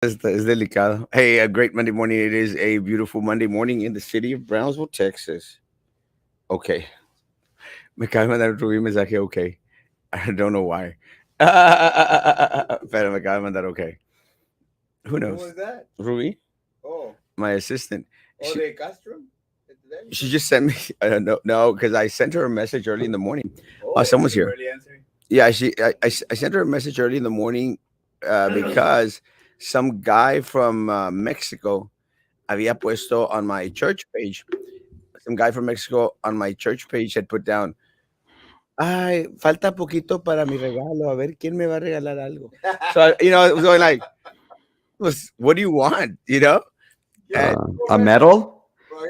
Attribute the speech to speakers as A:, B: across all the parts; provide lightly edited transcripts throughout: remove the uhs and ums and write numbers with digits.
A: Es delicado. Hey, a great Monday morning. It is a beautiful Monday morning in the city of Brownsville, Texas. Okay. Me acaba de mandar Rubí un mensaje, okay. I don't know why. Pero me acaba de mandar, okay. Who
B: Who
A: knows?
B: was that?
A: Rubí,
B: Oh,
A: my assistant.
B: oh,
A: She,
B: the Castro?
A: she just sent me, I don't know, no, because I sent her a message early in the morning. Oh,
B: Oh,
A: someone's
B: you
A: here.
B: barely answering.
A: Yeah, I sent her a message early in the morning because some guy from Mexico había puesto on my church page. Some guy from Mexico on my church page had put down, ay, falta poquito para mi regalo. A ver quién me va a regalar algo. So, it was going like, what do you want? And
B: Go
C: A
B: ahead.
C: medal?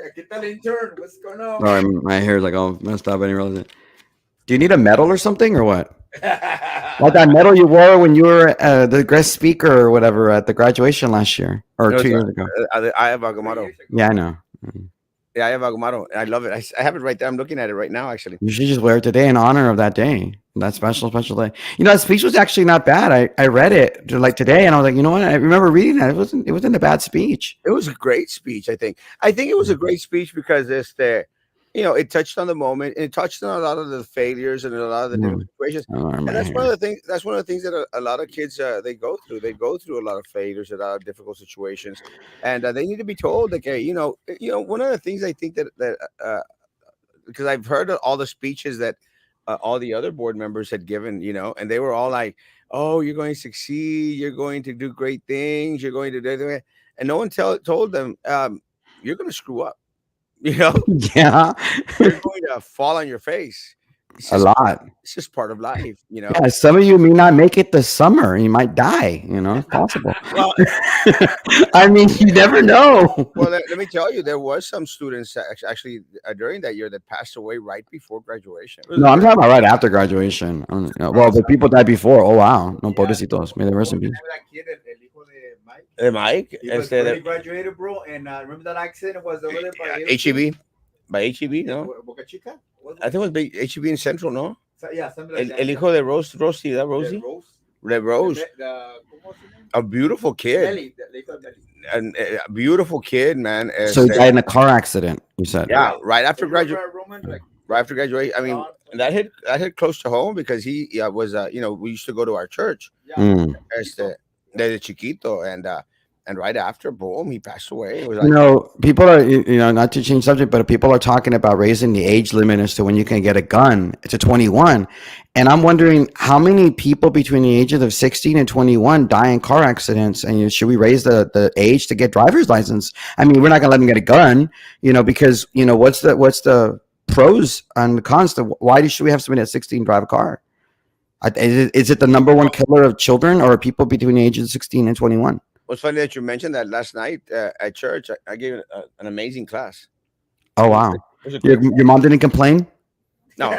B: Aquí está el intern. What's going on?
C: Or my hair's like all messed up. I didn't realize it. Do you need a medal or something or what? Like that medal you wore when you were the guest speaker or whatever at the graduation last year or
A: it
C: two
A: was
C: years ago.
A: I have
B: 3
A: Agumaro.
B: years ago.
C: Yeah, I know.
A: Yeah, I have Agumaro. I love it. I have it right there. I'm looking at it right now, actually.
C: You should just wear it today in honor of that day, that special day. That speech was actually not bad. I read it like today, and I was like, you know what? I remember reading that. It wasn't a bad speech.
A: It was a great speech, I think. I think it was a great speech because it touched on the moment. And it touched on a lot of the failures and a lot of the different
C: Mm,
A: situations.
C: I don't know
A: And
C: my
A: that's one of
C: hair.
A: the things. That's one of the things that a lot of kids they go through. They go through a lot of failures, a lot of difficult situations, and they need to be told, like, hey, one of the things I think that because I've heard all the speeches that all the other board members had given, and they were all like, "Oh, you're going to succeed. You're going to do great things. You're going to do," and no one told them, "You're going to screw up." You know,
C: Yeah,
A: you're going to fall on your face. It's
C: a
A: just
C: lot.
A: it's just part of life.
C: Yeah, some of you may not make it this summer. You might die. It's possible.
A: Well,
C: I mean, you never know.
A: let me tell you, there was some students that actually during that year that passed away right before graduation. It was
C: No, I'm
A: very
C: talking about right after graduation. Well, but people died before. Oh wow, no
B: Yeah,
C: pobrecitos. May they rest in peace.
B: remember that kid, el hijo de Mike?
A: Mike,
B: He was barely graduated, bro. And remember that accident was over there by
A: HEB, by HEB, no,
B: Boca Chica?
A: I think it was HEB in Central, no.
B: Yeah, something like that.
A: El hijo de Rosie, that
B: The
A: Rosie,
B: Rose.
A: Red Rose,
B: ¿Cómo se llama?
A: a beautiful kid,
B: Melly. The hijo de Melly.
A: and a beautiful kid, man.
C: So he died in a car accident. You said.
A: Yeah, right after
B: Remember
A: graduation.
B: Roman? Like,
A: Right after graduation. I mean, and that hit close to home because he was we used to go to our church,
B: yeah.
C: Mm.
A: de Chiquito, and right after, boom, he passed away. It was like,
C: People are, not to change subject, but people are talking about raising the age limit as to when you can get a gun to 21. And I'm wondering how many people between the ages of 16 and 21 die in car accidents. And should we raise the age to get driver's license? I mean, we're not going to let them get a gun, because, what's the pros and the cons to why should we have somebody at 16 drive a car? Is it the number one killer of children or people between the ages of 16 and 21?
A: it's funny that you mentioned that last night at church. I gave an amazing class.
C: Oh,
A: It was,
C: wow.
A: it was a
C: Your,
A: great.
C: your mom didn't complain?
A: No,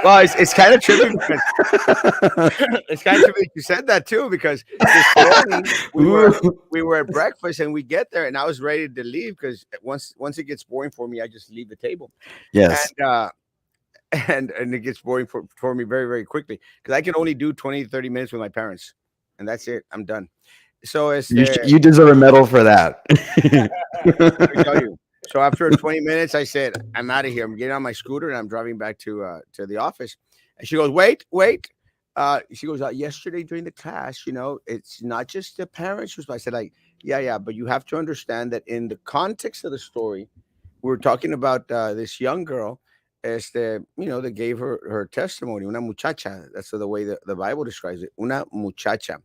A: well, it's kind of trippy because it's kind of trippy you said that too because this morning we were at breakfast and we get there and I was ready to leave because once it gets boring for me, I just leave the table.
C: Yes.
A: And it gets boring for me very, very quickly because I can only do 20 to 30 minutes with my parents and that's it. I'm done. So it's
C: You deserve a medal for that.
A: let me tell you. So after 20 minutes, I said, I'm out of here. I'm getting on my scooter and I'm driving back to the office. And she goes, wait. She goes, yesterday during the class, it's not just the parents. I said, like, yeah, but you have to understand that in the context of the story, we're talking about this young girl that gave her testimony, una muchacha. That's the way the Bible describes it, una muchacha.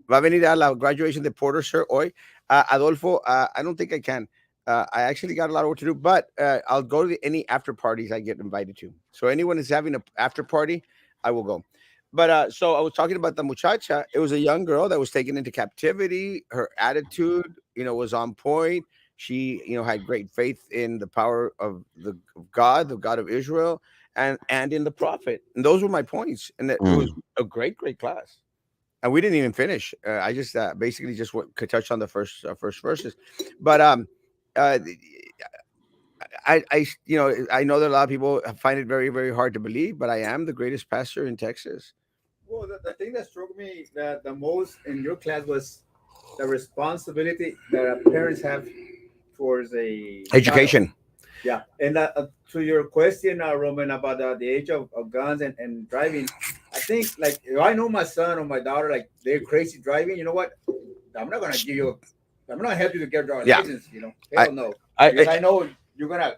A: Va a venir a la graduation de Porter, sir, hoy. Adolfo, I don't think I can. I actually got a lot of work to do, but I'll go to any after parties I get invited to. So anyone is having an after party, I will go. But so I was talking about the muchacha. It was a young girl that was taken into captivity. Her attitude, was on point. She, had great faith in the power of God, the God of Israel, and in the prophet. And those were my points. And it was
C: Mm.
A: a great, great class. And we didn't even finish. I just basically just could touch on the first verses, but uh, I know that a lot of people find it very, very hard to believe, but I am the greatest pastor in Texas.
B: well, the thing that struck me the most in your class was the responsibility that parents have towards a child.
A: Education.
B: Yeah, and to your question, Roman, about the age of guns and driving, I think like if I know my son or my daughter like they're crazy driving, you know what? I'm not gonna give you, I'm not gonna help you to get a driver's
A: Yeah.
B: license. You know,
A: I,
B: hell no, because
A: I
B: I know you're gonna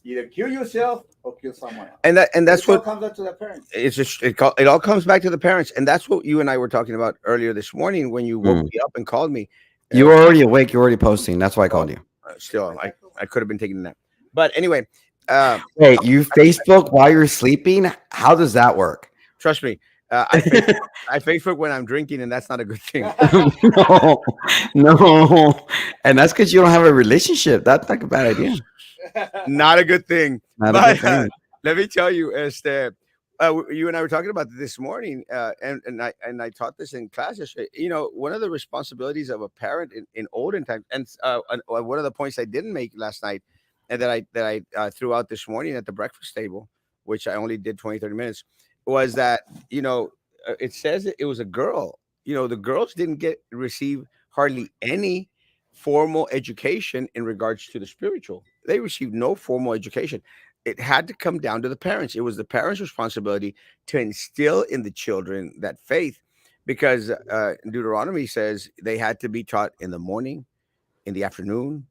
B: either kill yourself or kill someone else.
A: and that's
B: It all
A: what
B: comes up to the parents.
A: it's just it all comes back to the parents, and that's what you and I were talking about earlier this morning when you woke
C: Mm.
A: me up and called me.
C: You were already awake. You're already posting. That's why I called you.
A: Still, I could have been taking a nap, but anyway,
C: Wait, you Facebook while you're sleeping? How does that work?
A: trust me, I Facebook when I'm drinking, and that's not a good thing.
C: No, no. And that's because you don't have a relationship. That's like a bad idea.
A: Not a good thing.
C: Not a
A: But
C: good thing.
A: let me tell you, you and I were talking about this morning, and I taught this in class yesterday. You know, one of the responsibilities of a parent in olden times, and one of the points I didn't make last night, and that I threw out this morning at the breakfast table, which I only did 20-30 minutes, was that it says it was a girl. You know, the girls didn't receive hardly any formal education in regards to the spiritual. They received no formal education. It had to come down to the parents. It was the parents' responsibility to instill in the children that faith, because Deuteronomy says they had to be taught in the morning, in the afternoon,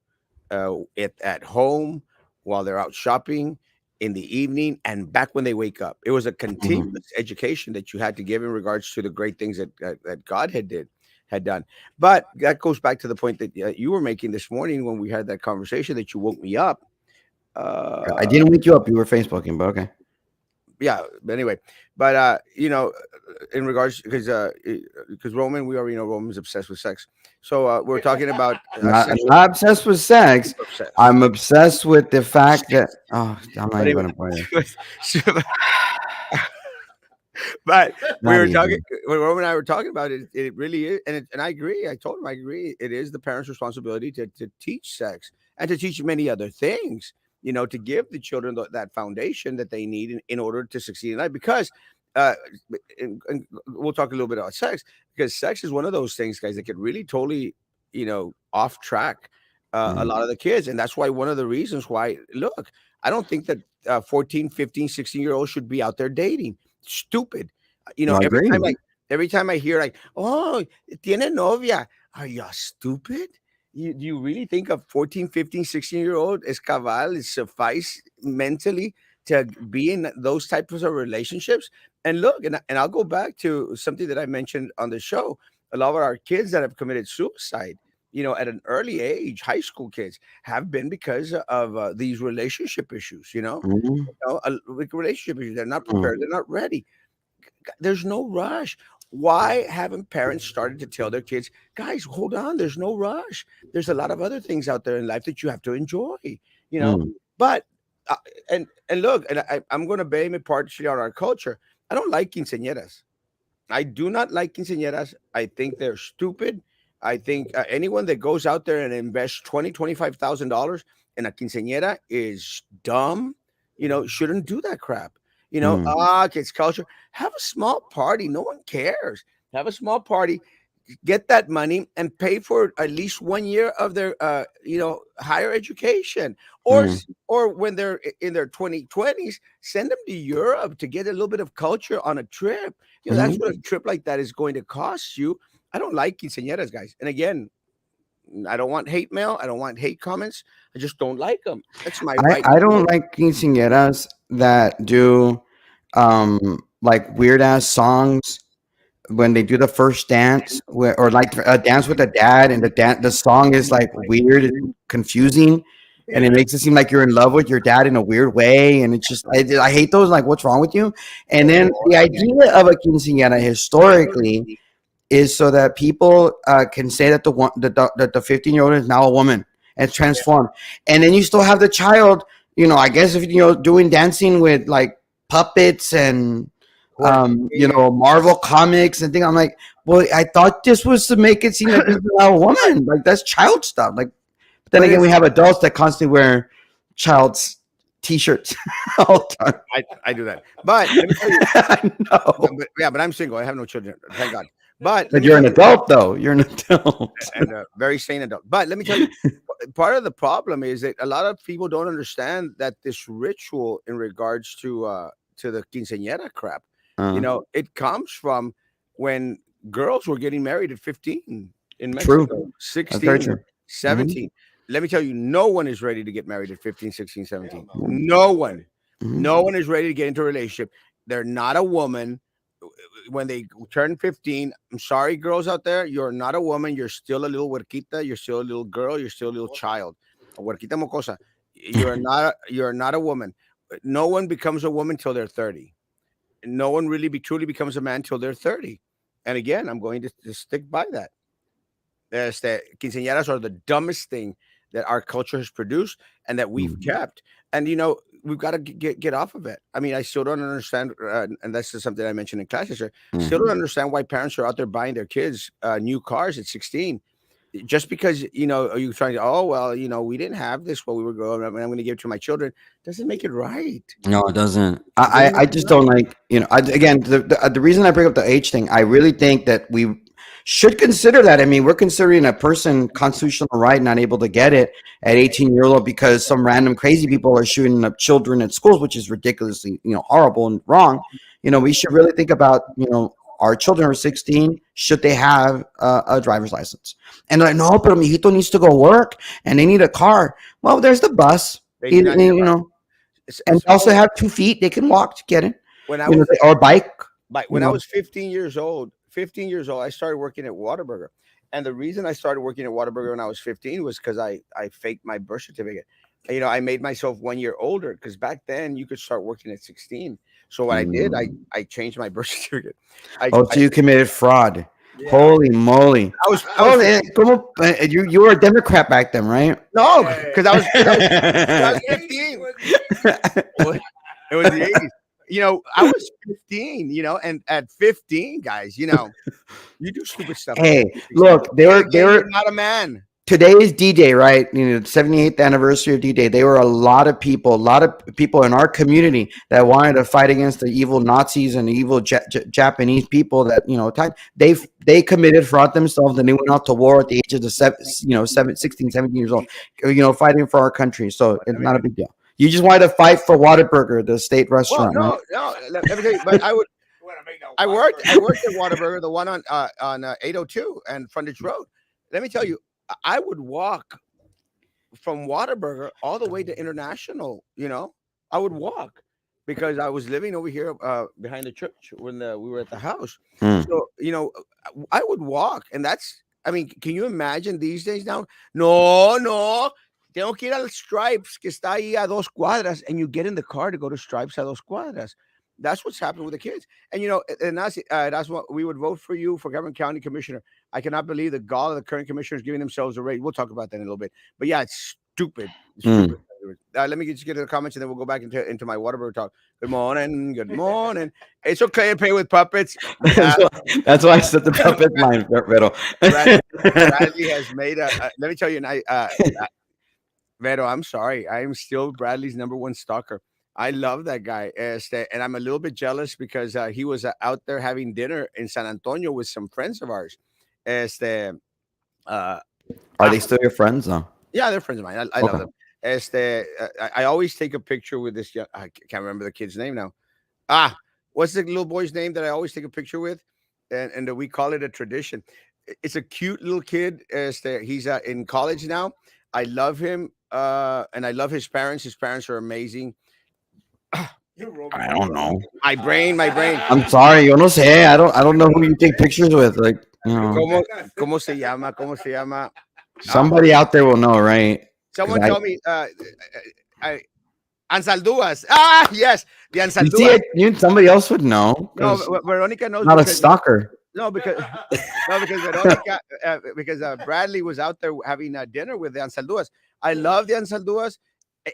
A: at home, while they're out shopping, in the evening, and back when they wake up. It was a
C: Mhm.
A: continuous education that you had to give in regards to the great things that God had done. But that goes back to the point that you were making this morning when we had that conversation that you woke me up.
C: I
A: Uh,
C: didn't wake you up. You were Facebooking, but okay.
A: yeah. But anyway, but in regards because Roman, we already know Roman's obsessed with sex. So we're talking about
C: I'm
A: sexual
C: not obsessed with sex.
A: obsessed.
C: I'm obsessed with the fact that I'm not
A: But
C: even
A: anyway,
C: gonna play it.
A: but we
C: Not
A: were talking
C: even.
A: when Roman and I were talking about it. It really is, and I agree. I told him I agree. It is the parents' responsibility to teach sex and to teach many other things. To give the children that foundation that they need in order to succeed in life. Because, and we'll talk a little bit about sex, because sex is one of those things, guys, that could really totally, off track a
C: Mm.
A: lot of the kids, and that's why one of the reasons why. Look, I don't think that 14, 15, 16-year-olds should be out there dating. Stupid.
C: No, I agree.
A: Every time I hear like, oh, tiene novia. Are you stupid? Do you really think a 14, 15, 16-year-old is cabal, is suffice mentally to be in those types of relationships? And look, and I'll go back to something that I mentioned on the show. A lot of our kids that have committed suicide, at an early age, high school kids, have been because of these relationship issues,
C: Mhm.
A: like relationship issues. They're not
C: Mm.
A: prepared. They're not ready. There's no rush. Why haven't parents started to tell their kids, guys, hold on, there's no rush. There's a lot of other things out there in life that you have to enjoy, you know.
C: Mm.
A: But and look, and I'm going to blame it partially on our culture. I don't like quinceañeras. I do not like quinceañeras. I think they're stupid. I think anyone that goes out there and invests $25,000 in a quinceañera is dumb. Shouldn't do that crap.
C: Mm.
A: Kids culture. Have a small party. No one cares. Have a small party. Get that money and pay for at least 1 year of their, higher education, or
C: Mm.
A: or when they're in their 2020s, send them to Europe to get a little bit of culture on a trip. That's
C: Mhm.
A: what a trip like that is going to cost you. I don't like quinceañeras, guys. And again, I don't want hate mail. I don't want hate comments. I just don't like them. That's my right.
C: I don't like quinceañeras that do like weird ass songs when they do the first dance or like a dance with a dad, and the song is like weird and confusing, and it makes it seem like you're in love with your dad in a weird way, and it's just I hate those. Like, what's wrong with you? And then the idea of a quinceañera historically is so that people can say that the 15-year-old is now a woman and it's transformed, and then you still have the child. I guess if doing dancing with like puppets and Marvel comics and things. I'm like, well, I thought this was to make it seem like this is a woman. Like, that's child stuff. Like, but then
A: But
C: again,
A: it's
C: we have adults that constantly wear child's t-shirts all the time.
A: I do that. But let me tell you,
C: I know.
A: but I'm single. I have no children, thank God. But let
C: But
A: me
C: you're
A: tell
C: an
A: you,
C: adult, though. You're an adult.
A: and a very sane adult. But let me tell you, part of the problem is that a lot of people don't understand that this ritual in regards to the quinceañera crap,
C: Uh,
A: it comes from when girls were getting married at 15 in
C: true.
A: Mexico,
C: That's very
A: 16,
C: true. Hmm.
A: 17. Let me tell you, no one is ready to get married at 15, 16,
B: Hell
A: 17.
B: no.
A: No one.
C: Hmm.
A: No one is ready to get into a relationship. They're not a woman when they turn 15. I'm sorry, girls out there, you're not a woman. You're still a little huerquita. You're still a little girl. You're still a little child. A huerquita mocosa. You're not a woman. No one becomes a woman till they're 30. No one really truly becomes a man till they're 30. And again, I'm going to stick by that. Quinceañeras are the dumbest thing that our culture has produced and that we've
C: Mhm.
A: kept. And we've got to get off of it. I mean, I still don't understand, and that's just something I mentioned in class yesterday. Still don't
C: Mhm.
A: understand why parents are out there buying their kids new cars at 16. Just because are you trying to? Oh well, we didn't have this while we were growing up, and I'm going to give it to my children. Doesn't make it right.
C: No, it doesn't.
A: It doesn't
C: I
A: make it
C: just don't
A: right.
C: like, again, the reason I bring up the age thing, I really think that we should consider that. I mean, we're considering a person constitutional right not able to get it at 18-year old because some random crazy people are shooting up children at schools, which is ridiculously, horrible and wrong. We should really think about, our children are 16. Should they have a driver's license? And they're like, no, but mijito needs to go work and they need a car. Well, there's the bus.
A: They do not need a
C: You
A: car.
C: know, and they also have 2 feet. They can walk to get it,
A: When I was
C: or bike.
A: when I was 15 years old, I started working at Whataburger. And the reason I started working at Whataburger when I was 15 was because I faked my birth certificate. I made myself 1 year older because back then you could start working at 16. So what I did, I
C: Mm.
A: I changed my birth certificate. I
C: Oh,
A: I,
C: so you committed fraud.
B: Yeah.
C: Holy moly.
A: I was
C: Oh,
A: 15.
C: you were a Democrat back then, right?
A: No,
B: Hey.
A: because I was
B: The 80s
A: 15.
B: was the 80s.
A: Well, it was the 80s. I was 15, and at 15, guys, you do stupid stuff at
C: Hey,
A: 15, 16.
C: look, they
A: And
C: were they
A: again, you're
C: were
A: not a man.
C: today is D-Day, right? 78th anniversary of D-Day. There were a lot of people in our community that wanted to fight against the evil Nazis and the evil Japanese people that, attacked. They committed fraud themselves and they went out to war at the age of 16, 17 years old, fighting for our country. So it's
A: I mean,
C: not a big deal. You just wanted to fight for Whataburger, the state
A: well,
C: restaurant, right?
A: no, no. Let me tell you, but
B: You wanna make that
A: I
B: water
A: worked
B: burger.
A: at Whataburger, the one on 802 and Frontage Road. Let me tell you, I would walk from Whataburger all the way to International. I would walk because I was living over here behind the church when we were at the house.
C: Mm.
A: So I would walk, and that's. I mean, can you imagine these days now? No, no. Tengo que ir al Stripes, que está ahí a 2 cuadras, and you get in the car to go to Stripes a 2 cuadras. That's what's happening with the kids. And that's what we would vote for you for government county commissioner. I cannot believe the gall of the current commissioners giving themselves a raise. We'll talk about that in a little bit. But yeah, it's stupid. It's
C: Mm.
A: stupid. Let me just get to the comments and then we'll go back into my Whataburger talk. Good morning. Good morning. It's okay to play with puppets. Yeah.
C: That's why I said the puppet line, Vero.
A: Bradley has made let me tell you, Vero, I'm sorry. I am still Bradley's number one stalker. I love that guy. And I'm a little bit jealous because he was out there having dinner in San Antonio with some friends of ours. Uh,
C: Are they still your friends, though?
A: yeah, they're friends of mine. I love
C: Okay.
A: them. I always take a picture with this. I can't remember the kid's name now. What's the little boy's name that I always take a picture with? And we call it a tradition. It's a cute little kid. He's in college now. I love him, and I love his parents. His parents are amazing.
B: You roll me
C: I
B: one,
C: don't
B: bro.
C: know.
A: My brain.
C: I'm sorry, yo no sé. I don't know who you take pictures with. Like,
A: ¿Cómo se llama? ¿Cómo se llama?
C: somebody out there will know, right? 'Cause
A: Someone tell me. I, Ansalduas. Ah, yes, the
C: you see
A: Ansalduas.
C: it, somebody else would know.
A: No,
C: 'Cause
A: Veronica knows
C: not a
A: because
C: stalker.
A: no, because no, because Veronica, because Bradley was out there having dinner with the Ansalduas. I love the Ansalduas.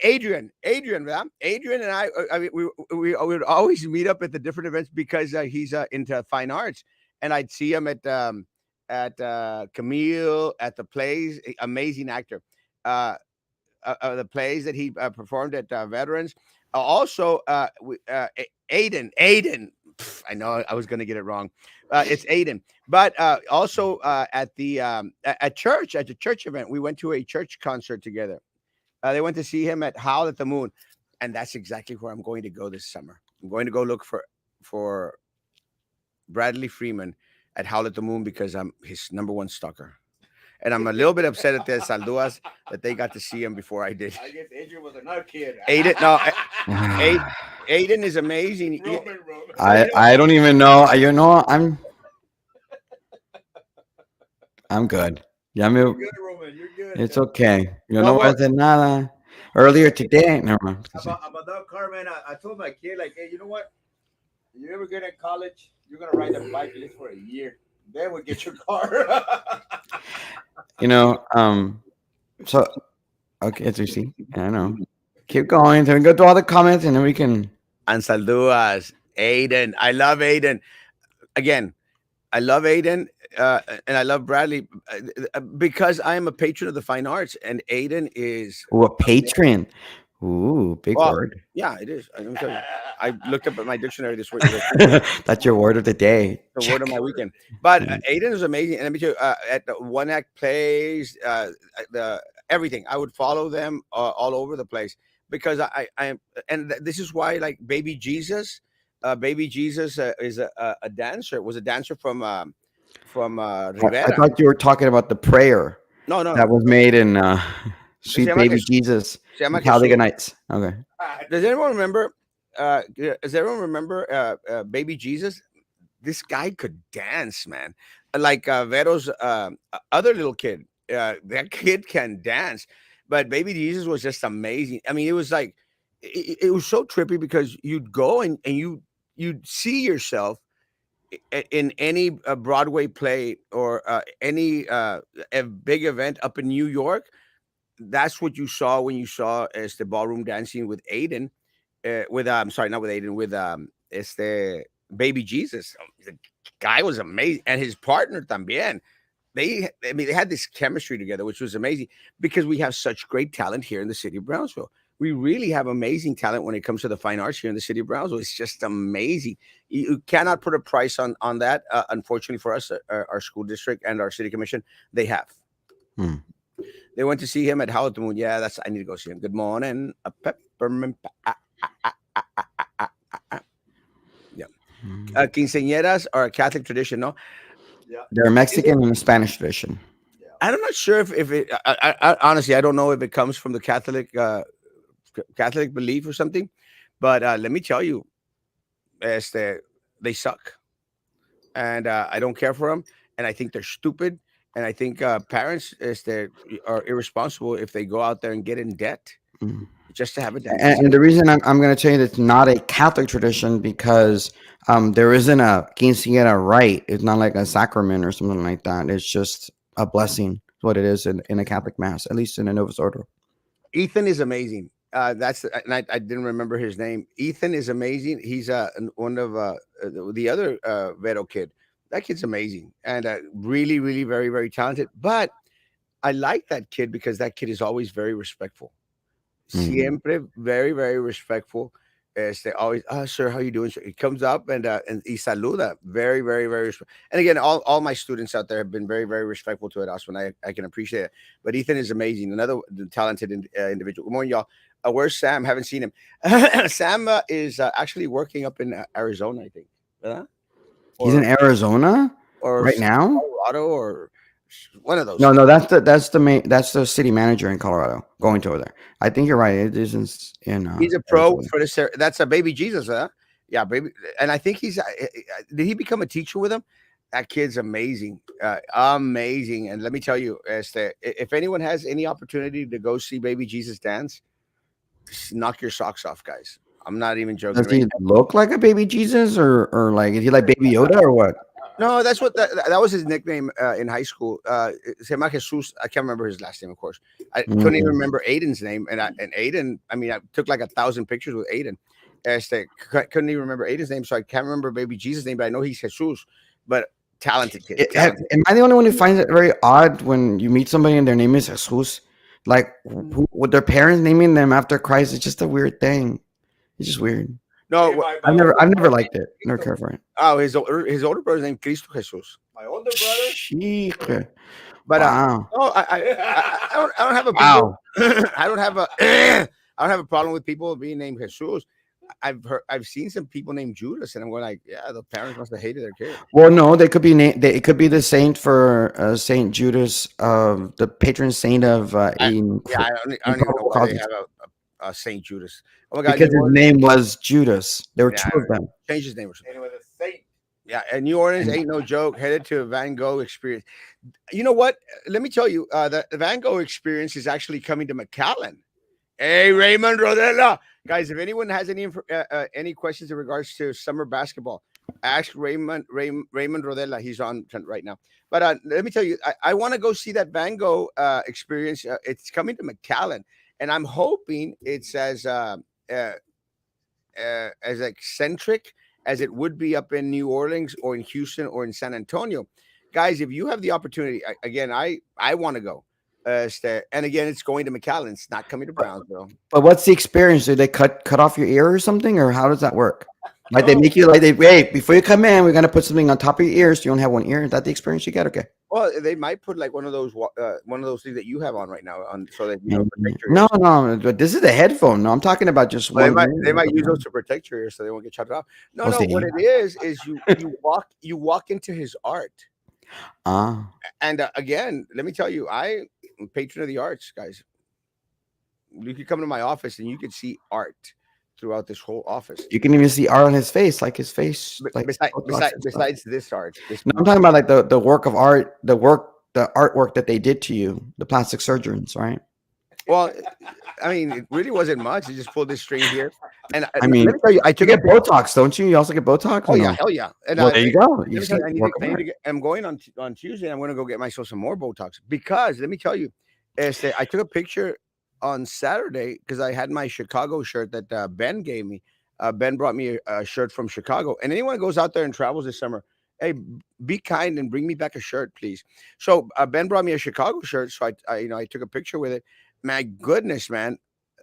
A: Adrian, ¿verdad? Adrian and I mean, we would always meet up at the different events because he's into fine arts, and I'd see him at Camille at the plays. Amazing actor. The plays that he performed at Veterans. Also, Aiden, I know I was going to get it wrong. It's Aiden. But also at the church event, we went to a church concert together. They went to see him at Howl at the Moon, and that's exactly where I'm going to go this summer. I'm going to go look for Bradley Freeman at Howl at the Moon because I'm his number one stalker. And I'm a little bit upset at the Salduas that they got to see him before I did.
B: I guess Adrian was another kid.
A: Aiden, no, Aiden is amazing.
B: Roman.
C: I don't even know. You know, I'm good. Yeah,
B: You're good, Roman. You're good.
C: it's okay. You
A: No
C: know
A: more.
C: what? Nada. Earlier today, never mind.
B: About that car, man, I told my kid, like, hey, you know what? You ever get in college, you're gonna ride the bike at least for a year. Then we'll get your car.
C: You know, so okay, it's see. I know. Keep going. Then we go through all the comments, and then we can.
A: And Salduas, Aiden. I love Aiden. Again, I love Aiden and I love Bradley because I am a patron of the fine arts, and Aiden is.
C: Ooh, a patron. Ooh, big
A: Well,
C: word.
A: Yeah, it is. I'm telling you, I looked up at my dictionary this week.
C: That's your word of the day.
A: The word of my weekend. But
C: Mhm.
A: Aiden is amazing, and let me tell you, at the one act plays, the everything. I would follow them all over the place because this is why like Baby Jesus is a dancer. Was a dancer from
C: I
A: Rivera.
C: thought you were talking about the prayer
A: No,
C: that was made in Sweet
A: llama
C: Baby
A: Jesús.
C: Jesus,
A: Se llama
C: Talladega
A: Jesús.
C: Nights. Okay.
A: Does anyone remember? Does everyone remember Baby Jesus? This guy could dance, man. Like Vero's other little kid. That kid can dance, but Baby Jesus was just amazing. I mean, it was like it was so trippy because you'd go and you'd see yourself in any Broadway play or any a big event up in New York. That's what you saw when you saw as the ballroom dancing with Aiden, with I'm sorry, not with Aiden, with este Baby Jesus. The guy was amazing, and his partner también. I mean, they had this chemistry together, which was amazing because we have such great talent here in the city of Brownsville. We really have amazing talent when it comes to the fine arts here in the city of Brownsville. It's just amazing. You cannot put a price on that. Unfortunately for us, our school district and our city commission, they have.
C: Hmm.
A: They went to see him at Howl at the Moon. Yeah, I need to go see him. Good morning, a peppermint. Yeah, quinceañeras are a Catholic tradition, no?
B: Yeah.
C: They're Mexican and Spanish tradition.
A: I'm not sure if it. Honestly, I don't know if it comes from the Catholic belief or something. But let me tell you, they suck, and I don't care for them, and I think they're stupid, and I think parents are irresponsible if they go out there and get in debt
C: Mm.
A: just to have a dance.
C: And the reason I'm going to tell you that it's not a Catholic tradition because there isn't a quinceañera rite. It's not like a sacrament or something like that. It's just a blessing. It's what it is in a Catholic mass, at least in a Novus Ordo.
A: Ethan is amazing. And I didn't remember his name. Ethan is amazing. He's one of the other Vero kid. That kid's amazing and really, really very, very talented. But I like that kid because that kid is always very respectful. Siempre very, very respectful. Always, sir, how you doing? Sir? He comes up and he saluda. Very, very, very. And again, all my students out there have been very, very respectful to it. Osman, I can appreciate it. But Ethan is amazing. Another talented individual. Good morning, y'all. Where's Sam? Haven't seen him. Sam is actually working up in Arizona, I think.
C: He's in Arizona
A: or
C: right now.
A: Colorado, or one of those.
C: No, that's the city manager in Colorado going to over there. I think you're right. It isn't in.
A: He's a pro
C: Arizona.
A: for this. That's a Baby Jesus, huh? Yeah, baby. And I think he's. Did he become a teacher with him? That kid's amazing, amazing. And let me tell you, if anyone has any opportunity to go see Baby Jesus dance, knock your socks off, guys. I'm not even joking.
C: Does he look like a baby Jesus or like is he like Baby Yoda or what?
A: No, that's what that was his nickname in high school. Se llama Jesus. I can't remember his last name, of course. I couldn't even remember Aiden's name, and Aiden. I mean, I took like 1,000 pictures with Aiden. Couldn't even remember Aiden's name, so I can't remember Baby Jesus' name, but I know he's Jesus. But talented kid.
C: Am I the only one who finds it very odd when you meet somebody and their name is Jesus? Like, with their parents naming them after Christ, it's just a weird thing. It's just weird.
A: No,
C: I've never liked it. Never cared for it.
A: oh, his older brother's named Cristo Jesus.
B: My older brother.
C: Sheesh.
A: But
C: Wow.
A: no, I don't have a people.
C: Wow.
A: I don't have a I don't have a problem with people being named Jesus. I've seen some people named Judas, and I'm going like, yeah, the parents must have hated their kid.
C: Well, no, they could be it could be the saint for Saint Judas, the patron saint of
A: Yeah, I don't even know why they have a Saint Judas. Oh my God,
C: because
A: New
C: his
A: Orleans,
C: name was Judas. There were
A: yeah,
C: two of them.
A: change his name or something.
B: And it was a saint.
A: Yeah, and New Orleans
C: And
A: ain't no joke. Headed to a Van Gogh experience. You know what? Let me tell you, the Van Gogh experience is actually coming to McAllen. Hey, Raymond Rodella. Guys, if anyone has any questions in regards to summer basketball, ask Raymond Rodella. He's on right now. But let me tell you, I want to go see that Van Gogh experience. It's coming to McAllen, and I'm hoping it's as eccentric as it would be up in New Orleans or in Houston or in San Antonio. Guys, if you have the opportunity, again, I want to go. And again, it's going to McAllen. It's not coming to Brownsville.
C: but what's the experience? Do they cut off your ear or something, or how does that work? Like they
A: No.
C: make you like wait before you come in, we're gonna put something on top of your ears. So you only have one ear. Is that the experience you get? Okay.
A: Well, they might put like one of those things that you have on right now, on so that you know protect your
C: No,
A: ears.
C: no, but this is the headphone. No, I'm talking about just
A: Well,
C: one.
A: they might use those to protect your ears so they won't get chopped off. No,
C: What's
A: no.
C: the
A: What
C: ear?
A: it is you walk into his art,
C: Ah,
A: and again, let me tell you, I'm a patron of the arts, guys. You could come to my office and you could see art throughout this whole office.
C: you can even see art on his face, like his face, like Botox and stuff.
A: Besides this art, this
C: No, I'm talking about like the work of art, the artwork that they did to you, the plastic surgeons, right?
A: well, I mean, it really wasn't much. You just pulled this string here, and
C: I mean,
A: let me tell you, I
C: you
A: took
C: get Botox, don't you? You also get Botox?
A: Oh
C: or
A: yeah,
C: no?
A: hell yeah! And
C: Well, there you go.
A: let
C: You
A: me
C: see
A: tell you,
C: work of art.
A: I'm going on Tuesday. I'm going to go get myself some more Botox because let me tell you, I took a picture on Saturday because I had my Chicago shirt that Ben gave me. Ben brought me a shirt from Chicago, and anyone who goes out there and travels this summer, hey, be kind and bring me back a shirt, please. So Ben brought me a Chicago shirt, so I took a picture with it. My goodness, man,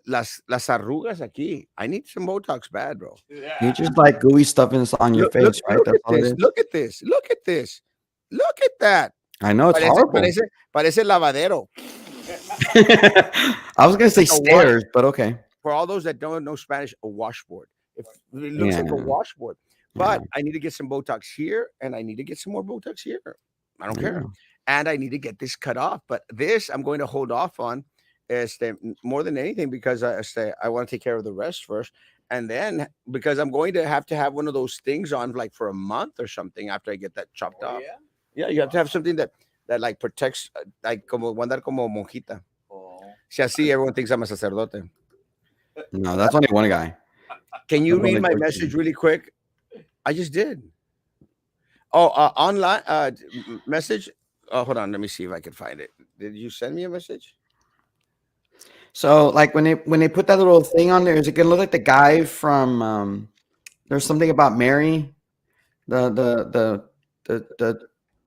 A: las arrugas aquí. I need some Botox bad, bro.
C: You just like gooey stuff on your face, right?
A: Look
C: That's
A: at
C: all it
A: this.
C: is.
A: Look at this. Look at this. Look at that.
C: I know it's horrible.
A: Parece lavadero.
C: I was gonna say
A: It's a wash.
C: stairs, but okay.
A: For all those that don't know Spanish, a washboard. It looks like a
C: Yeah.
A: washboard. But I need to get some Botox here, and I need to get some more Botox here. I don't care.
C: Yeah.
A: And I need to get this cut off. But this I'm going to hold off on more than anything because I want to take care of the rest first. And then because I'm going to have one of those things on like for a month or something after I get that chopped off.
B: Yeah.
A: Yeah, you have to have something that like protects, like como andar como monjita.
B: Oh.
A: Si así everyone thinks I'm a sacerdote.
C: No, that's only one guy.
A: Can you
C: I'm
A: read
C: only
A: my
C: 13.
A: message really quick? I just did. Oh, online message. Oh, hold on. Let me see if I can find it. Did you send me a message?
C: So like when they put that little thing on there, is it gonna look like the guy from there's something about Mary, the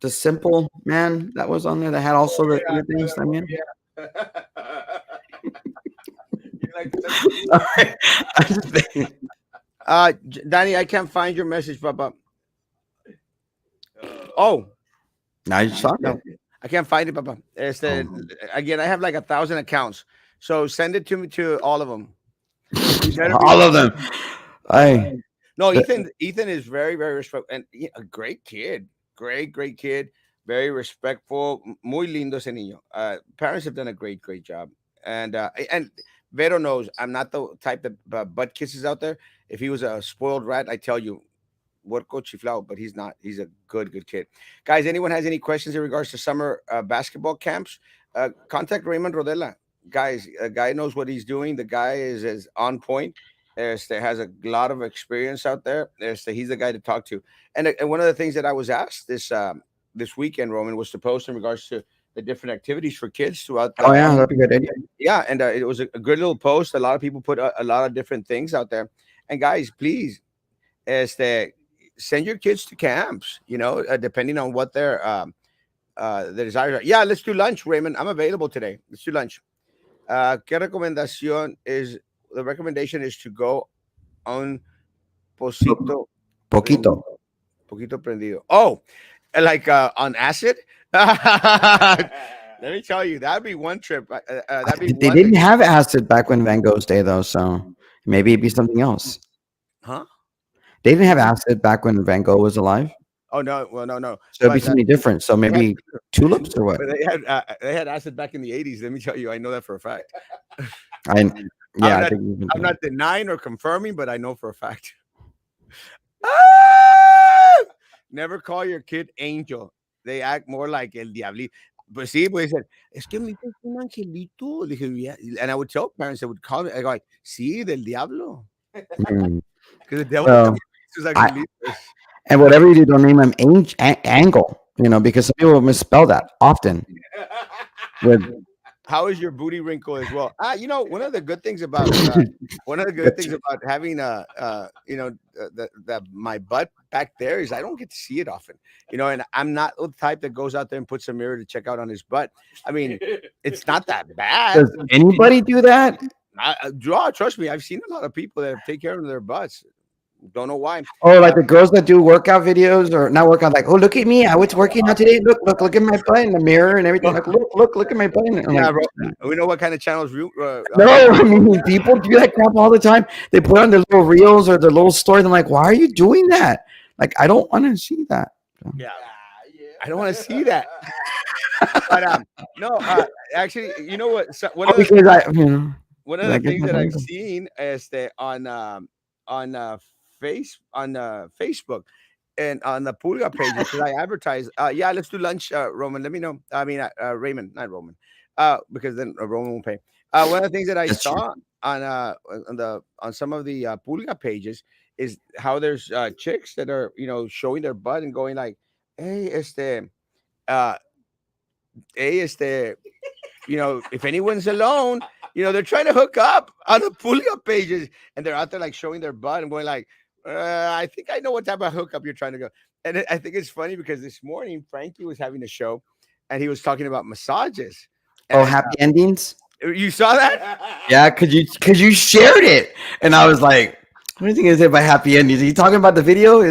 C: simple man that was on there that had also the other things. I mean,
B: You like
C: all right. I'm just thinking.
A: Danny, I can't find your message, Papa. Oh,
C: Now you just
A: no, I can't find it, Papa. Again, I have like 1,000 accounts, so send it to me to all of them.
C: All of them.
A: No, Ethan is very, very respectful and a great kid. Great kid. Very respectful. Muy lindo ese niño. Parents have done a great job. And Vero knows I'm not the type that butt kisses out there. If he was a spoiled rat, I tell you, Worco chiflao, but he's not. He's a good kid. Guys, anyone has any questions in regards to summer basketball camps? Contact Raymond Rodella. Guys, a guy knows what he's doing. The guy is on point. Has a lot of experience out there. He's the guy to talk to. And one of the things that I was asked this weekend, Roman, was to post in regards to the different activities for kids throughout.
C: Oh yeah, that'd be a good idea.
A: Yeah, and it was a good little post. A lot of people put a lot of different things out there. And guys, please, send your kids to camps. You know, depending on what their desires are. Yeah, let's do lunch, Raymond. I'm available today. Let's do lunch. ¿Qué recomendación is? The recommendation is to go on Poquito,
C: Poquito.
A: poquito prendido. Oh, like on acid. Let me tell you, that'd be one trip. That'd be
C: They
A: one.
C: didn't have acid back when Van Gogh's day, though, so maybe it'd be something else.
A: Huh?
C: They didn't have acid back when Van Gogh was alive,
A: Oh no, well no.
C: so it'd be
A: But
C: something different. So
A: they had,
C: maybe tulips or what?
A: but they had acid back in the 80s. Let me tell you, I know that for a fact.
C: I
A: I'm
C: I
A: not
C: think we've been
A: I'm
C: doing
A: not denying or confirming, but I know for a fact. Ah! Never call your kid angel. They act more like el diablito. But see, pues dicen, es que mi hijo es un angelito. Le dije, "Yeah." And I would tell parents that would call me, I go like, sí, del diablo.
C: Mm.
A: Because the devil
C: Well,
A: también sus
C: I,
A: angelitos.
C: and whatever you do, don't name him angle. Because some people misspell that often. With
A: How is your booty wrinkle as well? One of the good things about having my butt back there is I don't get to see it often. And I'm not the type that goes out there and puts a mirror to check out on his butt. I mean, it's not that bad.
C: does anybody do that?
A: Trust me, I've seen a lot of people that take care of their butts. Don't know why.
C: Or like the girls that do workout videos or not workout, like, oh, look at me, I was working out today. Look at my butt in the mirror and everything. Like, look at my butt. And I'm
A: Yeah,
C: like,
A: bro. We know what kind of channels.
C: no, I mean, people do that crap all the time. They put on their little reels or their little stories. I'm like, why are you doing that? Like, I don't want to see that.
A: Yeah, I don't want to see that. But no, actually, you know what? So one of the
C: Because
A: one of
C: I
A: the
C: guess
A: things
C: my
A: that I've
C: brain-
A: seen is that on Facebook and on the Pulga page because I advertise. Yeah, let's do lunch, Roman. Let me know. I mean, Raymond, not Roman, because then Roman won't pay. One of the things that I
C: That's true.
A: saw on some of the Pulga pages is how there's chicks that are showing their butt and going like, hey, uh, if anyone's alone, they're trying to hook up on the Pulga pages, and they're out there like showing their butt and going like, I think I know what type of hookup you're trying to go. And I think it's funny because this morning Frankie was having a show, and he was talking about massages.
C: Oh,
A: And,
C: happy endings.
A: you saw that?
C: Yeah, because you shared it, and I was like, what do you think is it by happy endings? Are you talking about the video?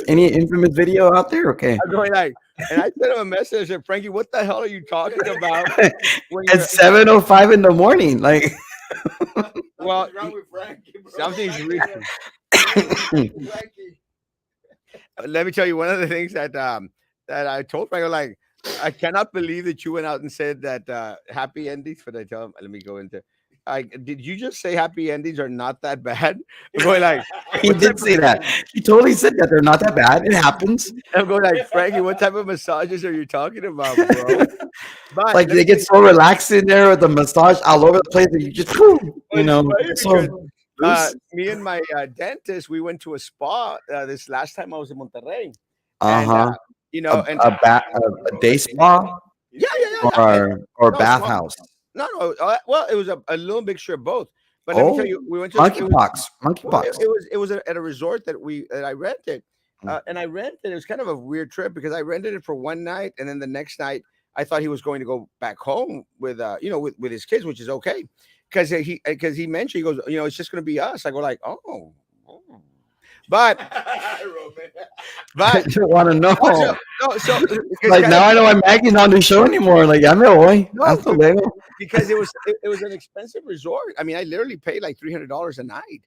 C: Any infamous video out there? Okay.
A: I'm going like, and I sent him a message. I said, Frankie, what the hell are you talking about? When
C: At 7:05 in the morning, like.
A: well,
B: What's wrong with Frankie, bro?
A: something's
B: Why
A: real.
B: Frankie?
A: Let me tell you one of the things that I told Franco, like, I cannot believe that you went out and said that happy endings. But I tell him, let me go into. Did you just say happy endings are not that bad? I'm going like,
C: He did say that. He totally said that they're not that bad. It happens.
A: I'm going like, Frankie, what type of massages are you talking about, bro? But
C: Like they get so relaxed in there with the massage all over the place that you just,
A: it's funny
C: so
A: because,
C: loose.
A: me and my dentist, we went to a spa this last time I was in Monterrey.
C: Uh-huh.
A: And
C: A day spa
A: yeah.
C: or
A: No,
C: bathhouse.
A: No. Well, it was a little mixture of both. But let me tell you, we went to
C: monkeypox.
A: Well,
C: Monkeypox.
A: it was at a resort that I rented, and I rented. It was kind of a weird trip because I rented it for one night, and then the next night I thought he was going to go back home with with his kids, which is okay, because he mentioned he goes, it's just going to be us. I go like, oh. But
C: I just want to know.
A: so
C: Like now I know why Maggie's not on the show anymore. Like ya me voy. Hasta luego.
A: because it was an expensive resort. I mean, I literally paid like $300 a night.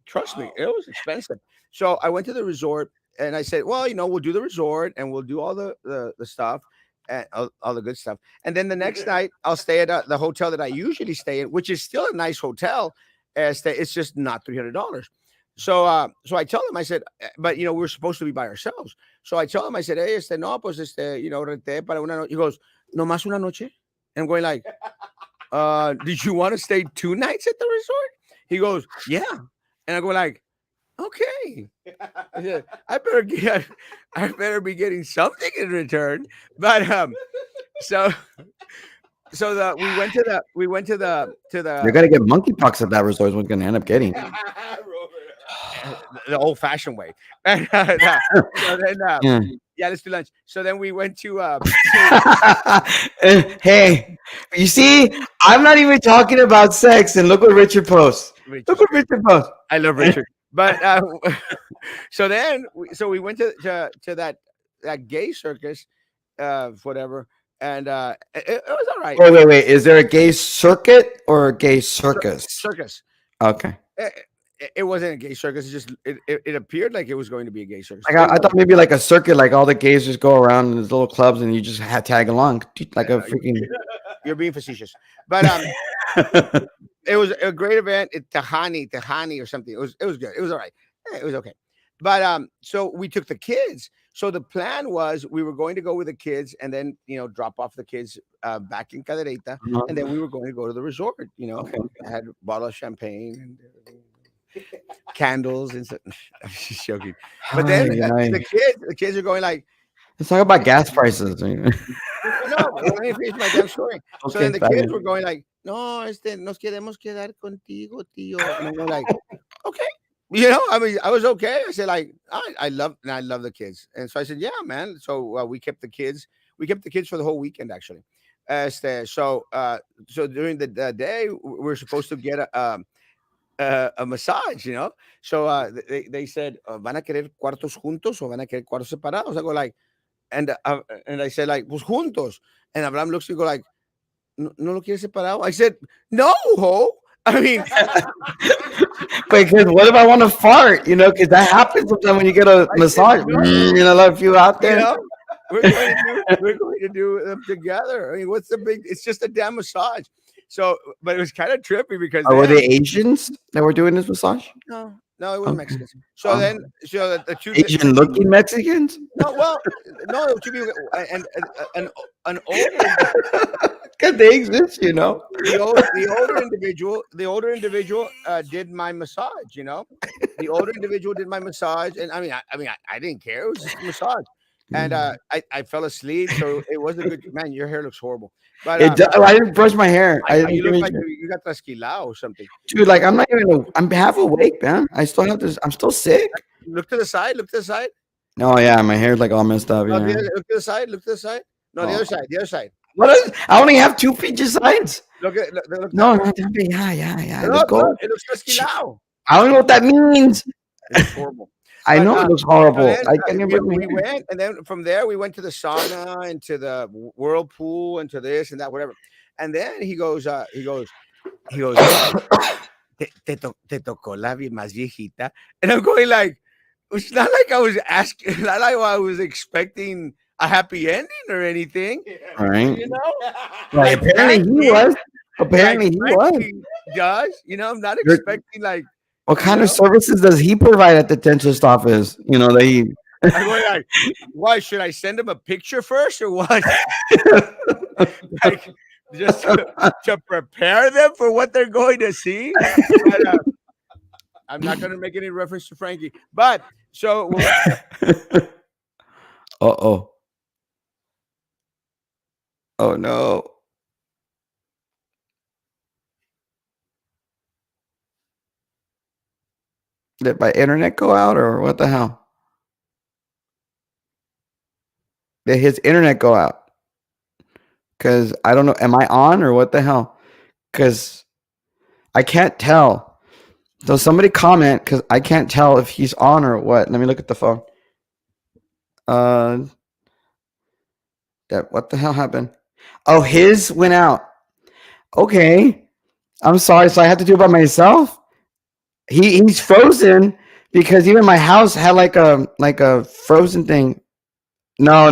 A: Trust me, it was expensive. So I went to the resort and I said, well, we'll do the resort and we'll do all the stuff and all the good stuff. And then the next night I'll stay at the hotel that I usually stay in, which is still a nice hotel. It's just not $300. So I tell him, I said, but we're supposed to be by ourselves. So I tell him, I said, hey, no, pues renté para una noche. He goes, no más una noche. And I'm going like, did you want to stay 2 nights at the resort? He goes, yeah. And I go like, okay. I said, I better be getting something in return. But so we went to the
C: You're gonna get monkeypox at that resort. Is what you're gonna end up getting.
A: the old-fashioned way. And, so then, yeah, let's do lunch. So then we went to
C: Hey, you see, I'm not even talking about sex, and look what Richard posts. Look what Richard posts.
A: I love Richard. But so then, so we went to that gay circus, whatever, and it was all right.
C: Wait. Is there a gay circuit or a gay circus?
A: Circus.
C: Okay.
A: It wasn't a gay circus. It just it appeared like it was going to be a gay circus.
C: Like I thought maybe like a circuit, like all the gays just go around in these little clubs and you just tag along, like a freaking.
A: You're being facetious, but it was a great event at Tahani or something. It was good. It was all right. It was okay. But so we took the kids. So the plan was we were going to go with the kids and then drop off the kids back in Cadereyta, and then we were going to go to the resort. I had a bottle of champagne and candles and stuff. I'm just joking. But then the kids are going like,
C: let's talk about gas prices.
A: no, let me finish my damn story. So then the kids were going like, no, nos queremos quedar contigo, tío. And I'm going like, okay. I mean, I was okay. I said like, I love the kids. And so I said, yeah, man. So we kept the kids. We kept the kids for the whole weekend, actually. So during the day, we're supposed to get a massage, So they said, ¿van a querer cuartos juntos o van a querer cuartos separados? I go like, and I said like, pues juntos. And Abraham looks at me go like, no lo quieres separado? I said, no, ho. I mean,
C: because what if I want to fart? Because that happens sometimes when you get a massage. A few out there.
A: We're going to do them together. I mean, what's the big? It's just a damn massage. So, but it was kind of trippy because
C: were they Asians that were doing this massage?
A: No, it was Mexicans. So then, the two
C: Asian-looking Mexicans.
A: No, well, no, it should be an older.
C: Because they exist,
A: The older individual did my massage. The older individual did my massage, and I mean, I didn't care. It was just a massage, and I fell asleep. So it was a good. Man, your hair looks horrible. But
C: I didn't brush my hair.
A: You look like you got trasquilao or something.
C: Dude, like I'm not even. I'm half awake, man. I still have this. I'm still sick.
A: Look to the side. Look to the side.
C: No, yeah, my hair's like all messed up.
A: Look to the side. Look to the side. No, the other side. The other side.
C: What is? I only have two feature sides.
A: Look.
C: No, yeah.
A: Let's go. It looks trasquilao.
C: I don't know what that means.
A: It's horrible.
C: I know it looks horrible.
A: We went, and then from there we went to the sauna and to the whirlpool and to this and that, whatever. And then he goes, te tocó la más viejita, and I'm going like, it's not like I was asking, not like I was expecting a happy ending or anything.
C: All right.
A: Like,
C: apparently he was. Apparently he was.
A: Does I'm not expecting like.
C: What kind of services does he provide at the dentist office? That he.
A: I'm going like, why should I send him a picture first or what? Like, just to prepare them for what they're going to see. But, I'm not going to make any reference to Frankie, but so.
C: Oh no. Did my internet go out or what the hell? Did his internet go out? Because I don't know. Am I on or what the hell? Because I can't tell. So somebody comment because I can't tell if he's on or what. Let me look at the phone. What the hell happened? Oh, his went out. Okay. I'm sorry. So I had to do it by myself? He's frozen because even my house had like a frozen thing. No.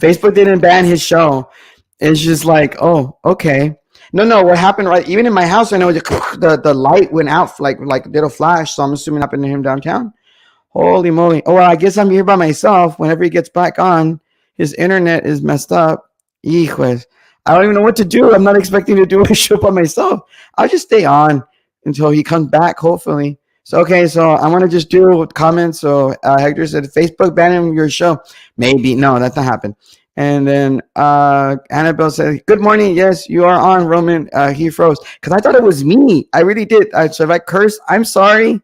C: Facebook didn't ban his show. It's just like, oh, okay. No. What happened? Right, even in my house, I know the light went out like did a flash. So I'm assuming happened to him downtown. Holy moly! Oh, well, I guess I'm here by myself. Whenever he gets back on, his internet is messed up. Hijos. I don't even know what to do. I'm not expecting to do a show by myself. I'll just stay on until he comes back, hopefully. So I'm gonna just do comments. So Hector said, Facebook banning your show. Maybe no, that didn't happen. And then Annabelle said, "Good morning. Yes, you are on, Roman." He froze because I thought it was me. I really did. So if I cursed, I'm sorry.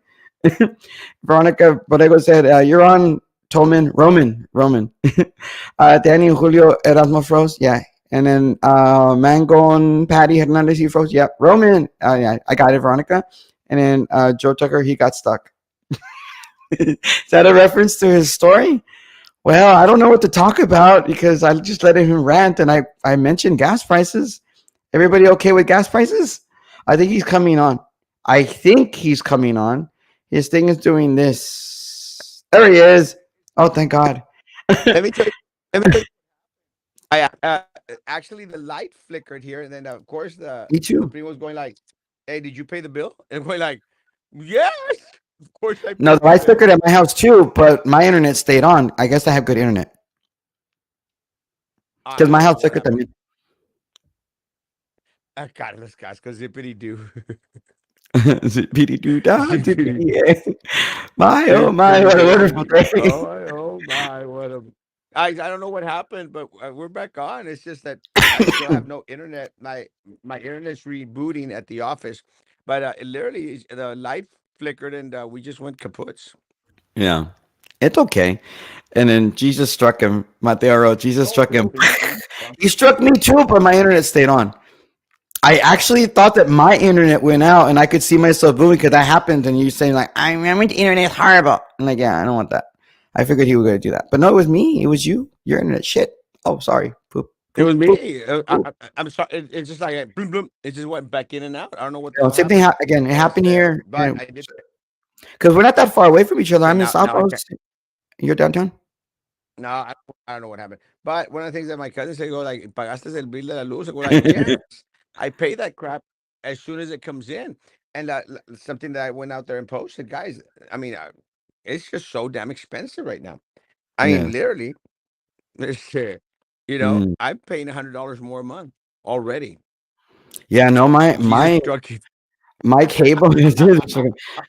C: Veronica Borrego said, "You're on, Tolman, Roman." Danny Julio Erasmo froze. Yeah. And then Mangon Patty Hernandez, he froze. Yep. Roman. Yeah, I got it, Veronica. And then Joe Tucker, he got stuck. Is that a reference to his story? Well, I don't know what to talk about because I just let him rant and I mentioned gas prices. Everybody okay with gas prices? I think he's coming on. I think he's coming on. His thing is doing this. There he is. Oh, thank God.
A: Let me tell you. Let me tell you. I actually the light flickered here, and then of course
C: Me
A: the
C: too.
A: primo was going like, "Hey, did you pay the bill?" And we're like, "Yes, of course I
C: No,
A: paid
C: the
A: the
C: lights
A: bill."
C: flickered at my house too, but my internet stayed on. I guess I have good internet because
A: I
C: my
A: don't know
C: house
A: what
C: flickered.
A: happened.
C: También.
A: Carlos Casco, zippity doo,
C: Zippity doo dah,
A: zippity,
C: zippity yay. My, oh my, what a wonderful
A: zippity.
C: day.
A: Oh my, what a. I don't know what happened, but we're back on. It's just that I still have no internet. My internet's rebooting at the office, but it literally the light flickered and we just went kaputs.
C: Yeah, it's okay. And then Jesus struck him. Mateo wrote, Jesus
A: No,
C: struck him.
A: real baby.
C: He struck me too, but my internet stayed on. I actually thought that my internet went out and I could see myself moving because that happened. And you saying like, I remember the internet's horrible. I'm like, yeah, I don't want that. I figured he was going to do that. But no, it was me. It was you. Your internet shit. Oh, sorry. Poop,
A: It was
C: poop, poop,
A: me.
C: poop.
A: I'm sorry. It's just like bloom, bloom. It just went back in and out. I don't know what the
C: You know,
A: hell
C: same thing
A: happened.
C: again. It happened here.
A: But I did.
C: Because we're not that far away from each other.
A: Okay,
C: I'm in
A: now
C: South
A: I can.
C: Coast. You're downtown?
A: No, I don't know what happened. But one of the things that my cousin said, go like, "Pagaste el bill de la luz?" I go like, "Yes, I pay that crap as soon as it comes in." And something that I went out there and posted, guys. I mean, it's just so damn expensive right now. I mean,
C: Yes.
A: literally, it's,
C: Mm.
A: I'm paying $100 more a month already.
C: Yeah, no,
A: Jesus struck you.
C: my cable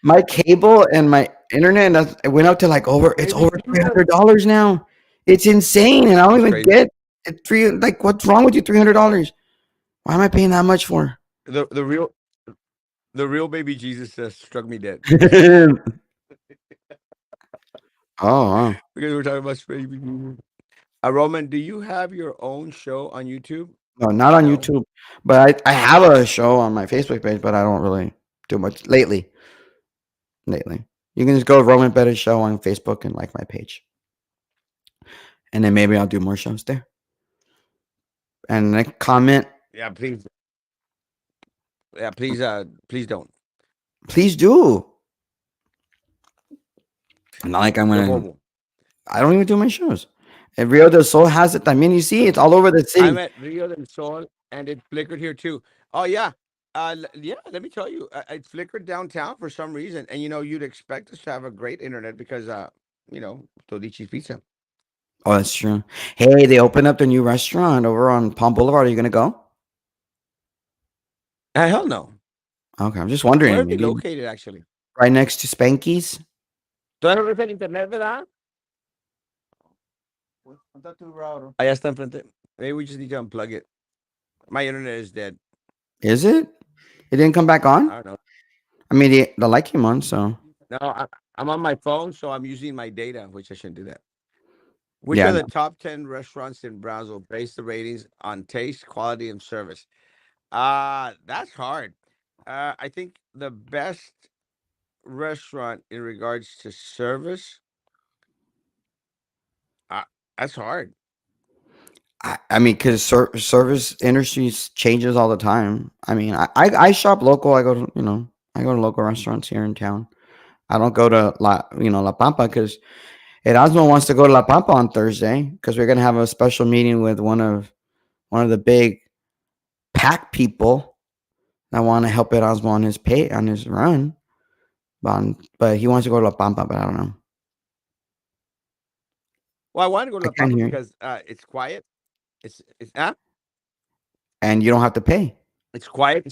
C: my cable and my internet it went up to like over it's
A: Baby
C: over
A: Jesus.
C: $300 now. It's insane, and I don't
A: It's
C: even
A: crazy.
C: get it. Three like what's wrong with you? $300? Why am I paying that much for?
A: The real baby Jesus struck me dead
C: Oh, wow.
A: because we're talking about baby Jesus. Roman, do you have your own show on YouTube?
C: No, not on
A: No.
C: YouTube, but I have a show on my Facebook page, but I don't really do much lately. Lately, you can just go Roman Better Show on Facebook and like my page, and then maybe I'll do more shows there. And then comment,
A: Yeah, please. Yeah, please. Please don't.
C: please do. Not like I'm
A: You're
C: gonna.
A: horrible.
C: I don't even do my shows. And Rio del Sol has it. I mean, you see, it's all over the
A: I'm
C: city.
A: at Rio del Sol, and it flickered here too. Oh yeah. Yeah. Let me tell you, it flickered downtown for some reason, and you'd expect us to have a great internet because Todici's Pizza.
C: Oh, that's true. Hey, they opened up the new restaurant over on Palm Boulevard. Are you gonna go?
A: Hell no.
C: Okay, I'm just
A: Where are
C: wondering.
A: they
C: Maybe
A: located actually?
C: right next to Spanky's.
A: ¿Todavía no el internet, verdad? Allá está enfrente. Maybe we just need to unplug it. My internet is dead.
C: Is it? It didn't come back on.
A: I don't know.
C: I mean, the light came on. So
A: No, I'm on my phone, so I'm using my data, which I shouldn't do that. Which
C: yeah,
A: are the
C: no.
A: top 10 restaurants in Brownsville? Base the ratings on taste, quality, and service. That's hard. I think the best restaurant in regards to service, uh, that's hard.
C: I mean, because service industries changes all the time. I mean, I shop local. I go to I go to local restaurants here in town. I don't go to La Pampa because Erasmo wants to go to La Pampa on Thursday because we're gonna have a special meeting with one of the big pack people that want to help Erasmo on his run. But he wants to go to La Pampa, but I don't know.
A: Well, I want to go to
C: I
A: La
C: can't
A: Pampa
C: hear,
A: because it's quiet. It's
C: and you don't have to pay.
A: it's quiet.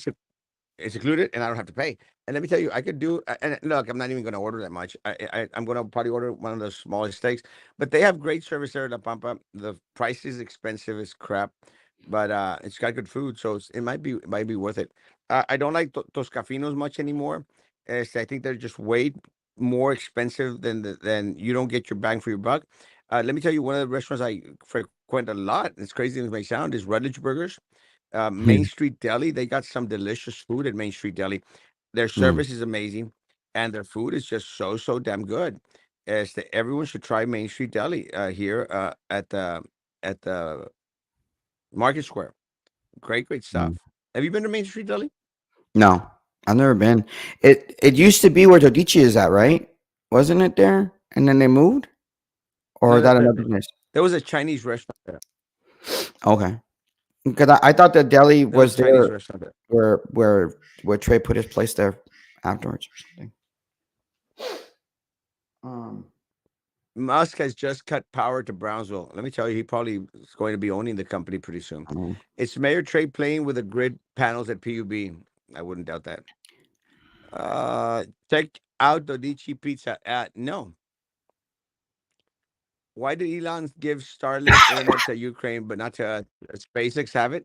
A: It's included, and I don't have to pay. And let me tell you, I could do. And look, I'm not even going to order that much. I'm going to probably order one of the smallest steaks. But they have great service there at La Pampa. The price is expensive as crap, but it's got good food, so it might be worth it. I don't like Toscafinos much anymore. I think they're just way more expensive than you don't get your bang for your buck. Let me tell you, one of the restaurants I frequent a lot. It's crazy as it may sound. Is Rutledge Burgers. Main
C: Hmm.
A: Street Deli. They got some delicious food at Main Street Deli. Their
C: Hmm.
A: service is amazing, and their food is just so damn good. Is that everyone should try Main Street Deli here at the Market Square. Great
C: Mm.
A: stuff. Have you been to Main Street Deli?
C: No, I've never been. It used to be where Dodici is at, right? Wasn't it there? And then they moved, or
A: No,
C: is that
A: that
C: another place?
A: there was a Chinese restaurant there.
C: Okay, because I thought the deli
A: There was
C: was
A: a Chinese
C: there
A: restaurant there.
C: where Trey put his place there afterwards or something. Um,
A: Musk has just cut power to Brownsville. Let me tell you, he probably is going to be owning the company pretty soon.
C: um,
A: It's Mayor Trey playing with the grid panels at PUB. I wouldn't doubt that. Check out Dodici Pizza. No. Why did Elon give Starlink internet to Ukraine but not to SpaceX have it?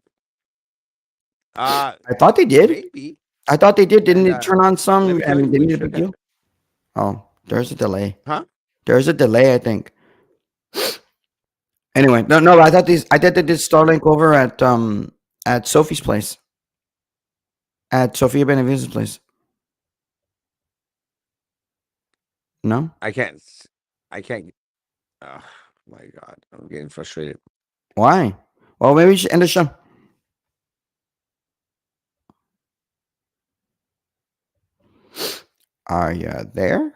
C: I thought they did.
A: Maybe.
C: I thought they did. Didn't
A: And
C: they turn on some?
A: maybe
C: I mean,
A: haven't.
C: they
A: We
C: made a big
A: should have.
C: deal. Oh, there's a delay.
A: Huh?
C: There's a delay, I think. Anyway, no. I thought these. I thought they did Starlink over at Sophie's place, at Sofia Benavidez's place. No,
A: I can't. I can't. Oh my God. I'm getting frustrated.
C: why? Well, maybe we should end the show. Are you there?